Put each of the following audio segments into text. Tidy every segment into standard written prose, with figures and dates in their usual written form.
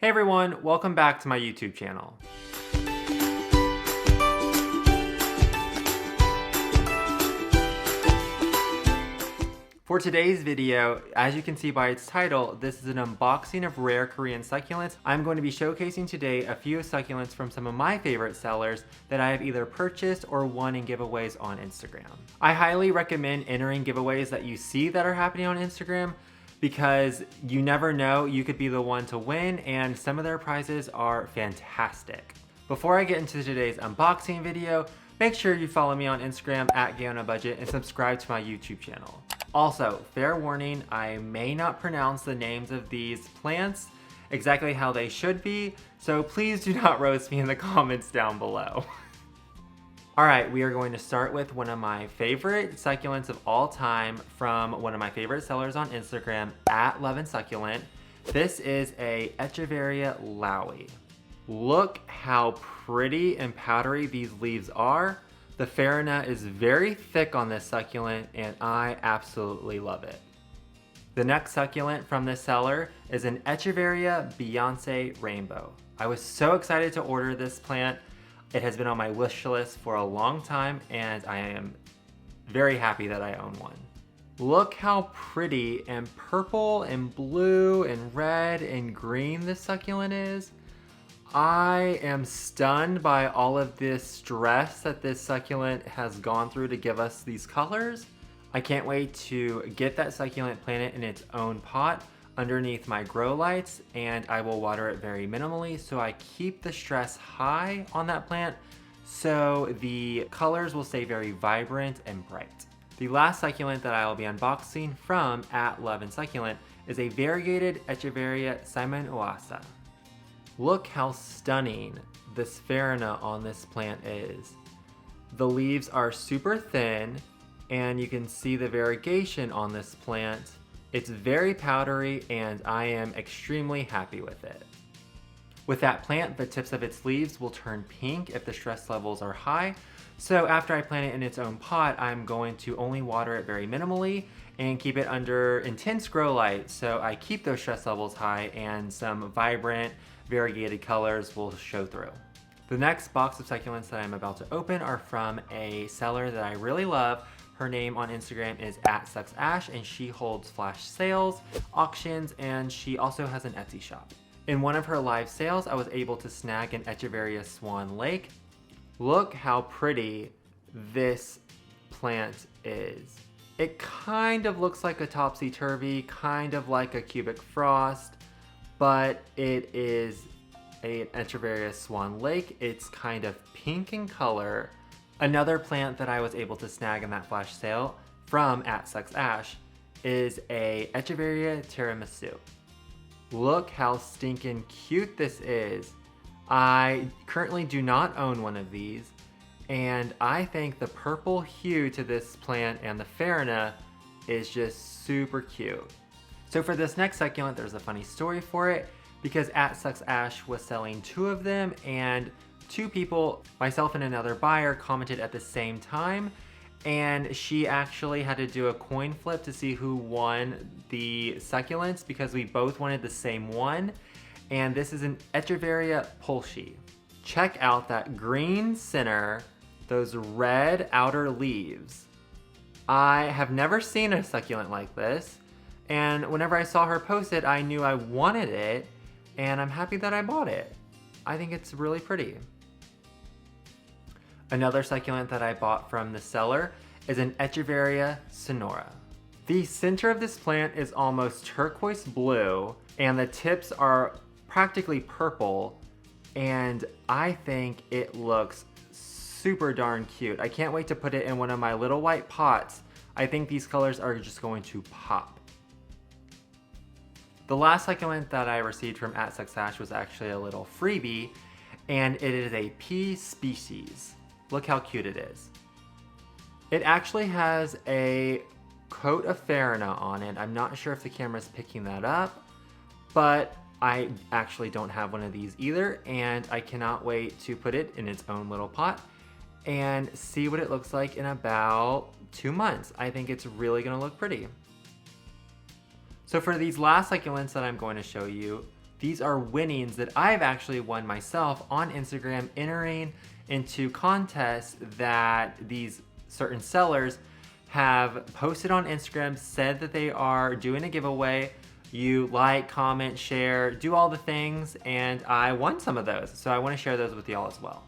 Hey everyone, welcome back to my YouTube channel. For today's video, as you can see by its title, this is an unboxing of rare Korean succulents. I'm going to be showcasing today a few succulents from some of my favorite sellers that I have either purchased or won in giveaways on Instagram. I highly recommend entering giveaways that you see that are happening on Instagram because you never know, you could be the one to win, and some of their prizes are fantastic. Before I get into today's unboxing video, make sure you follow me on Instagram at GayOnABudget and subscribe to my YouTube channel. Also, fair warning, I may not pronounce the names of these plants exactly how they should be, so please do not roast me in the comments down below. Alright, we are going to start with one of my favorite succulents of all time from one of my favorite sellers on Instagram, at @LoveandSucculent. This is a Echeveria Lowy. Look how pretty and powdery these leaves are. The farina is very thick on this succulent and I absolutely love it. The next succulent from this seller is an Echeveria Beyonce Rainbow. I was so excited to order this plant. It has been on my wish list for a long time and I am very happy that I own one. Look how pretty and purple and blue and red and green this succulent is. I am stunned by all of this stress that this succulent has gone through to give us these colors. I can't wait to get that succulent planted in its own pot underneath my grow lights, and I will water it very minimally so I keep the stress high on that plant so the colors will stay very vibrant and bright. The last succulent that I will be unboxing from at @LoveandSucculent is a variegated Echeveria Simon Oasa. Look how stunning this farina on this plant is. The leaves are super thin and you can see the variegation on this plant. It's very powdery and I am extremely happy with it. With that plant, the tips of its leaves will turn pink if the stress levels are high. So after I plant it in its own pot, I'm going to only water it very minimally and keep it under intense grow light so I keep those stress levels high and some vibrant, variegated colors will show through. The next box of succulents that I'm about to open are from a seller that I really love. Her name on Instagram is @SucksAsh and she holds flash sales, auctions, and she also has an Etsy shop. In one of her live sales, I was able to snag an Echeveria Swan Lake. Look how pretty this plant is. It kind of looks like a topsy-turvy, kind of like a cubic frost, but it is an Echeveria Swan Lake. It's kind of pink in color. Another plant that I was able to snag in that flash sale from @SucksAsh is a Echeveria Tiramisu. Look how stinking cute this is. I currently do not own one of these, and I think the purple hue to this plant and the farina is just super cute. So for this next succulent, there's a funny story for it because @SucksAsh was selling two of them and two people, myself and another buyer, commented at the same time, and she actually had to do a coin flip to see who won the succulents because we both wanted the same one. And this is an Echeveria Pulshi. Check out that green center, those red outer leaves. I have never seen a succulent like this, and whenever I saw her post it, I knew I wanted it, and I'm happy that I bought it. I think it's really pretty. Another succulent that I bought from the seller is an Echeveria Sonora. The center of this plant is almost turquoise blue and the tips are practically purple, and I think it looks super darn cute. I can't wait to put it in one of my little white pots. I think these colors are just going to pop. The last succulent that I received from @SucksAsh was actually a little freebie, and it is a pea species. Look how cute it is. It actually has a coat of farina on it. I'm not sure if the camera's picking that up, but I actually don't have one of these either, and I cannot wait to put it in its own little pot and see what it looks like in about 2 months. I think it's really gonna look pretty. So for these last succulents that I'm going to show you, These are winnings that I've actually won myself on Instagram, entering into contests that these certain sellers have posted on Instagram, said that they are doing a giveaway. You like, comment, share, do all the things, and I won some of those. So I want to share those with y'all as well.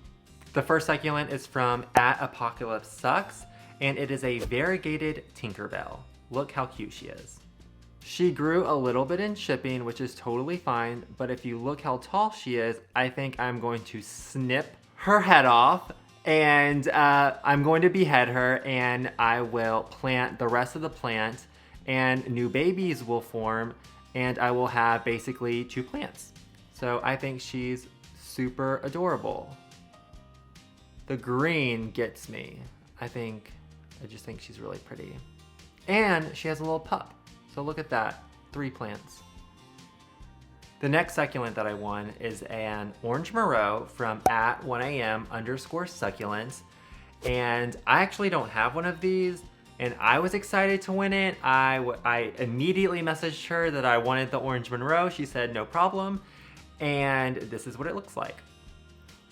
The first succulent is from @ApocalypseSucks, and it is a variegated Tinkerbell. Look how cute she is. She grew a little bit in shipping, which is totally fine, but if you look how tall she is, I think I'm going to snip her head off, and I'm going to behead her, and I will plant the rest of the plant, and new babies will form, and I will have basically 2 plants. So I think she's super adorable. The green gets me. I just think she's really pretty. And she has a little pup. So look at that, 3 plants. The next succulent that I won is an orange Moreau from @1am_succulents. And I actually don't have one of these, and I was excited to win it. I immediately messaged her that I wanted the orange Moreau. She said no problem, and this is what it looks like.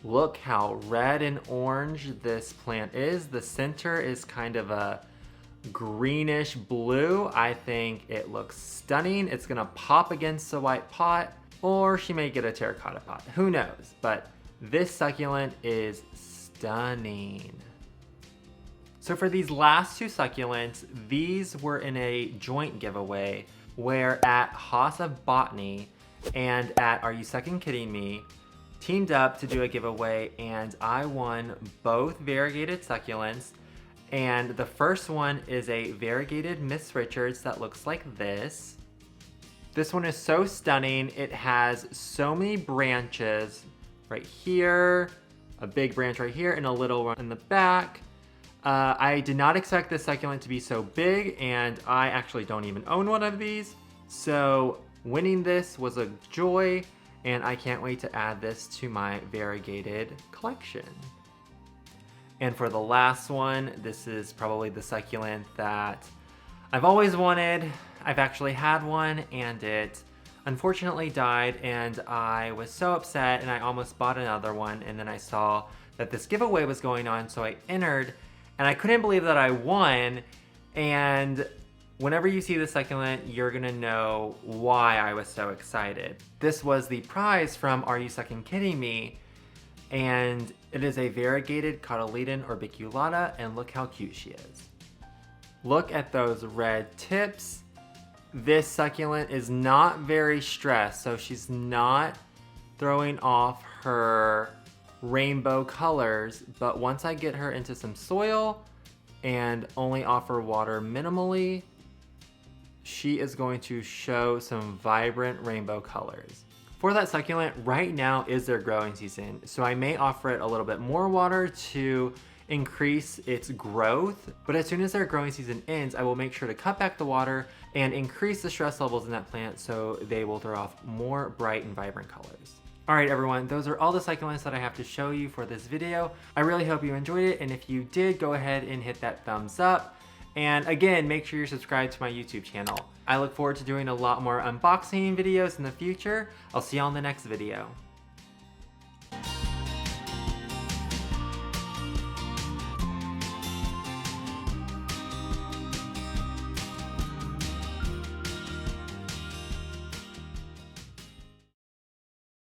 Look how red and orange this plant is. The center is kind of a greenish blue. I think it looks stunning. It's gonna pop against the white pot, or she may get a terracotta pot. Who knows? But this succulent is stunning. So for these last 2 succulents, these were in a joint giveaway where @Haas of Botany and @Are You Sucking Kidding Me teamed up to do a giveaway, and I won both variegated succulents. And the first one is a variegated Miss Richards that looks like this. This one is so stunning. It has so many branches right here, a big branch right here, and a little one in the back. I did not expect this succulent to be so big, and I actually don't even own one of these. So winning this was a joy, and I can't wait to add this to my variegated collection. And for the last one, this is probably the succulent that I've always wanted. I've actually had one, and it unfortunately died, and I was so upset, and I almost bought another one, and then I saw that this giveaway was going on, so I entered, and I couldn't believe that I won. And whenever you see the succulent, you're gonna know why I was so excited. This was the prize from Are You Sucking Kidding Me? And it is a variegated cotyledon orbiculada, and look how cute she is. Look at those red tips. This succulent is not very stressed, so she's not throwing off her rainbow colors, but once I get her into some soil and only offer water minimally, she is going to show some vibrant rainbow colors. For that succulent, right now is their growing season, so I may offer it a little bit more water to increase its growth, but as soon as their growing season ends, I will make sure to cut back the water and increase the stress levels in that plant so they will throw off more bright and vibrant colors. All right, everyone, those are all the succulents that I have to show you for this video. I really hope you enjoyed it, and if you did, go ahead and hit that thumbs up. And again, make sure you're subscribed to my YouTube channel. I look forward to doing a lot more unboxing videos in the future. I'll see you on the next video.